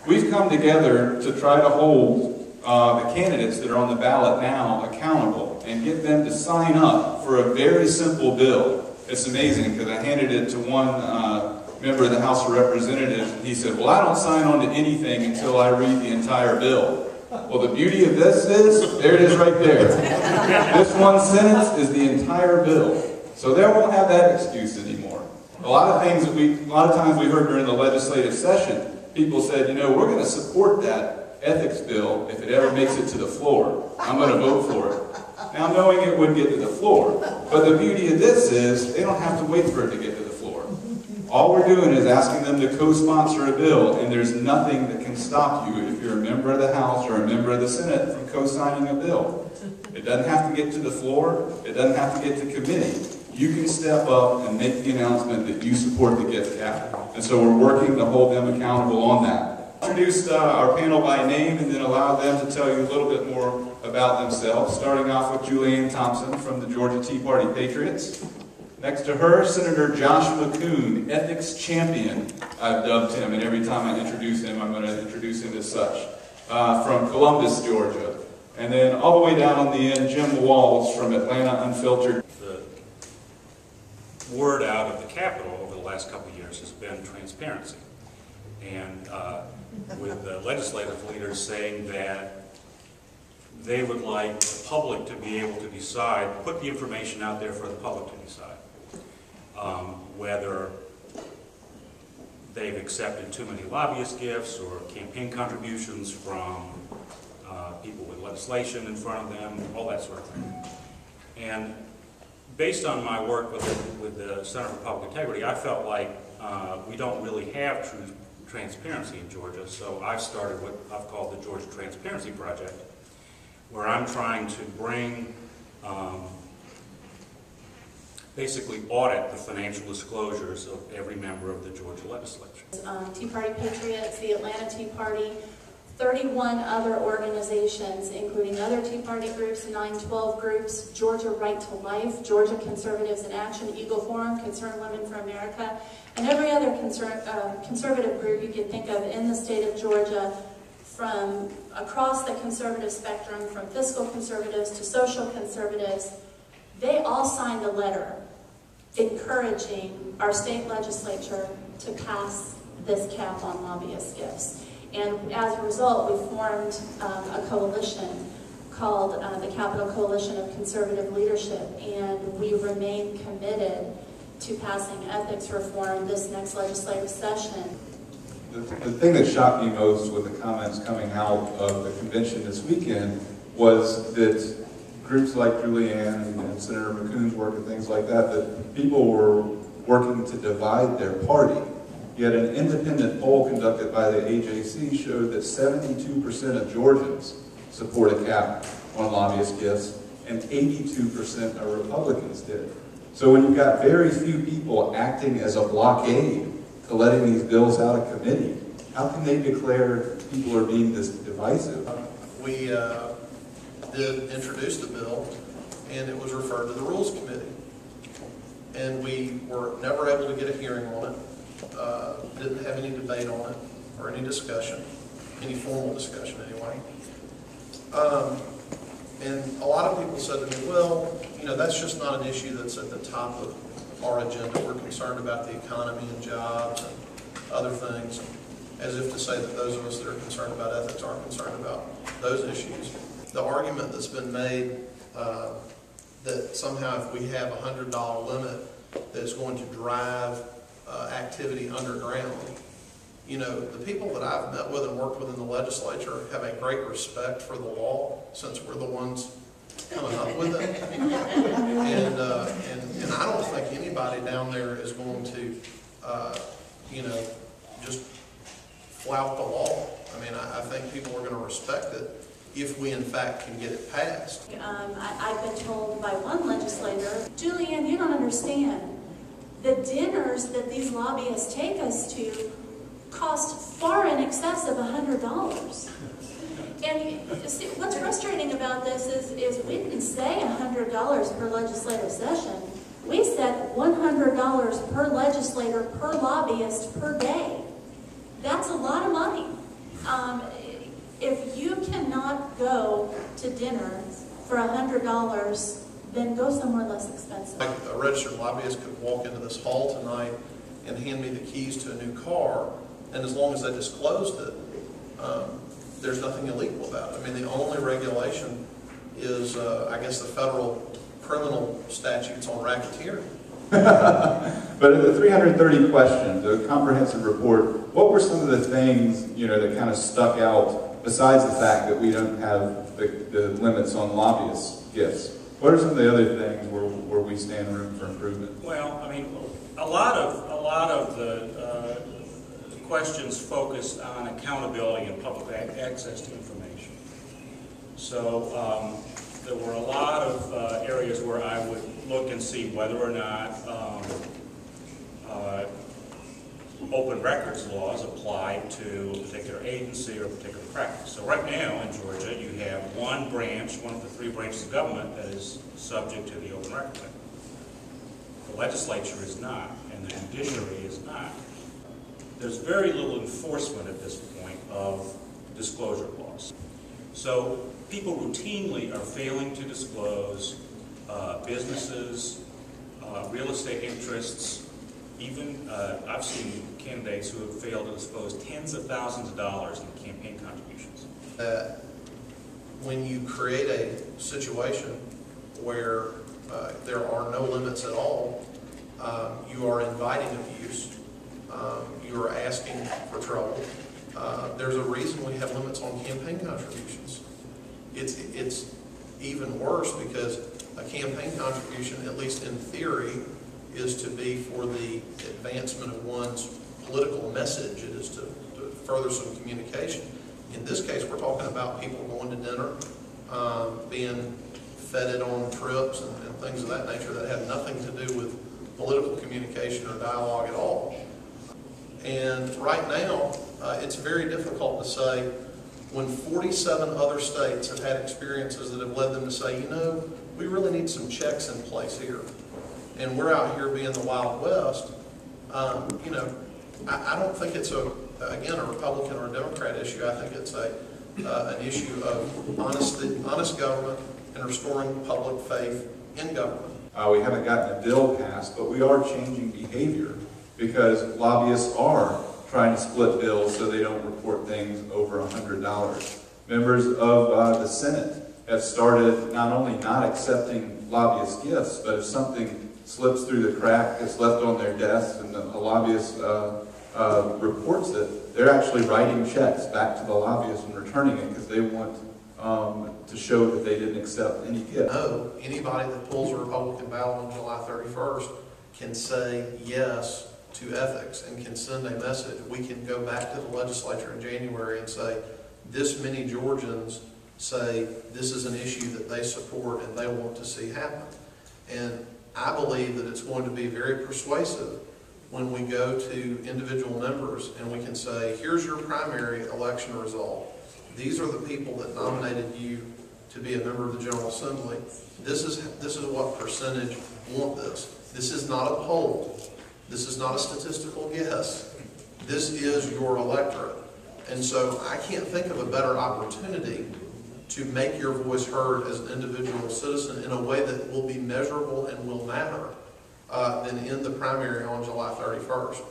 We've come together to try to hold the candidates that are on the ballot now accountable and get them to sign up for a very simple bill. It's amazing because I handed it to one member of the House of Representatives, and he said, well, I don't sign on to anything until I read the entire bill. Well, the beauty of this is, there it is right there. This one sentence is the entire bill. So they won't have that excuse anymore. A lot of times we heard during the legislative session, people said, you know, we're going to support that ethics bill if it ever makes it to the floor. I'm going to vote for it. Now, knowing it wouldn't get to the floor. But the beauty of this is, they don't have to wait for it to get to the floor. All we're doing is asking them to co-sponsor a bill, and there's nothing that can stop you if you're a member of the House or a member of the Senate from co-signing a bill. It doesn't have to get to the floor. It doesn't have to get to committee. You can step up and make the announcement that you support the gift cap. And so we're working to hold them accountable on that. Introduced our panel by name and then allow them to tell you a little bit more about themselves, starting off with Julianne Thompson from the Georgia Tea Party Patriots. Next to her, Senator Josh McKoon, ethics champion, I've dubbed him, and every time I introduce him, I'm going to introduce him as such, from Columbus, Georgia. And then all the way down on the end, Jim Walls from Atlanta Unfiltered. The word out of the Capitol over the last couple of years has been transparency. And with the legislative leaders saying that they would like the public to be able to decide, put the information out there for the public to decide. Whether they've accepted too many lobbyist gifts or campaign contributions from people with legislation in front of them, all that sort of thing. And based on my work with the Center for Public Integrity, I felt like we don't really have true transparency in Georgia, so I've started what I've called the Georgia Transparency Project, where I'm trying to bring basically audit the financial disclosures of every member of the Georgia legislature. Tea Party Patriots, the Atlanta Tea Party, 31 other organizations, including other Tea Party groups, 912 groups, Georgia Right to Life, Georgia Conservatives in Action, Eagle Forum, Concerned Women for America, and every other conservative group you could think of in the state of Georgia, from across the conservative spectrum, from fiscal conservatives to social conservatives. They all signed a letter encouraging our state legislature to pass this cap on lobbyist gifts. And as a result, we formed a coalition called the Capitol Coalition of Conservative Leadership, and we remain committed to passing ethics reform this next legislative session. The thing that shocked me most with the comments coming out of the convention this weekend was that groups like Julianne and Senator McKoon's work and things like that, that people were working to divide their party. Yet an independent poll conducted by the AJC showed that 72% of Georgians support a cap on lobbyist gifts, and 82% of Republicans did. So when you've got very few people acting as a blockade to letting these bills out of committee, how can they declare people are being this divisive? We did introduce the bill, and it was referred to the Rules Committee. And we were never able to get a hearing on it. Didn't have any debate on it or any discussion, any formal discussion anyway. And a lot of people said to me, well, you know, that's just not an issue that's at the top of our agenda. We're concerned about the economy and jobs and other things, as if to say that those of us that are concerned about ethics aren't concerned about those issues. The argument that's been made that somehow if we have a $100 limit that is going to drive activity underground. You know, the people that I've met with and worked with in the legislature have a great respect for the law, since we're the ones coming up with it. And I don't think anybody down there is going to, you know, just flout the law. I mean, I think people are going to respect it if we in fact can get it passed. I've been told by one legislator, Julianne, you don't understand. The dinners that these lobbyists take us to cost far in excess of $100. And see, what's frustrating about this is we didn't say $100 per legislative session. We said $100 per legislator, per lobbyist, per day. That's a lot of money If you cannot go to dinner for $100, then go somewhere less expensive. Like a registered lobbyist could walk into this hall tonight and hand me the keys to a new car, and as long as I disclosed it, there's nothing illegal about it. I mean, the only regulation is, I guess, the federal criminal statutes on racketeering. But in the 330 questions, the comprehensive report, what were some of the things, that kind of stuck out besides the fact that we don't have the limits on lobbyist gifts? What are some of the other things where we stand room for improvement? Well, I mean, a lot of the questions focused on accountability and public access to information. So there were a lot of areas where I would look and see whether or not open records laws apply to a particular agency or a particular practice. So right now in Georgia, you have one branch, one of the three branches of government that is subject to the Open Records Act. The legislature is not, and the judiciary is not. There's very little enforcement at this point of disclosure laws. So people routinely are failing to disclose businesses, real estate interests. Even I've seen candidates who have failed to disclose tens of thousands of dollars in campaign contributions. When you create a situation where there are no limits at all, you are inviting abuse, you are asking for trouble. There's a reason we have limits on campaign contributions. It's even worse because a campaign contribution, at least in theory, is to be for the advancement of one's political message. It is to further some communication. In this case, we're talking about people going to dinner, being feted on trips and things of that nature that have nothing to do with political communication or dialogue at all. And right now, it's very difficult to say when 47 other states have had experiences that have led them to say, we really need some checks in place here. And we're out here being the Wild West. I don't think it's again, a Republican or a Democrat issue. I think it's an issue of honest government and restoring public faith in government. We haven't gotten a bill passed, but we are changing behavior because lobbyists are trying to split bills so they don't report things over $100. Members of the Senate have started not only not accepting lobbyist gifts, but if something slips through the crack, gets left on their desk, and a lobbyist reports it, they're actually writing checks back to the lobbyist and returning it because they want to show that they didn't accept any gift. No, anybody that pulls a Republican ballot on July 31st can say yes to ethics and can send a message. We can go back to the legislature in January and say, this many Georgians say this is an issue that they support and they want to see happen. And I believe that it's going to be very persuasive when we go to individual members and we can say, here's your primary election result. These are the people that nominated you to be a member of the General Assembly. This is what percentage want this. This is not a poll. This is not a statistical guess. This is your electorate. And so I can't think of a better opportunity to make your voice heard as an individual citizen in a way that will be measurable and will matter than in the primary on July 31st.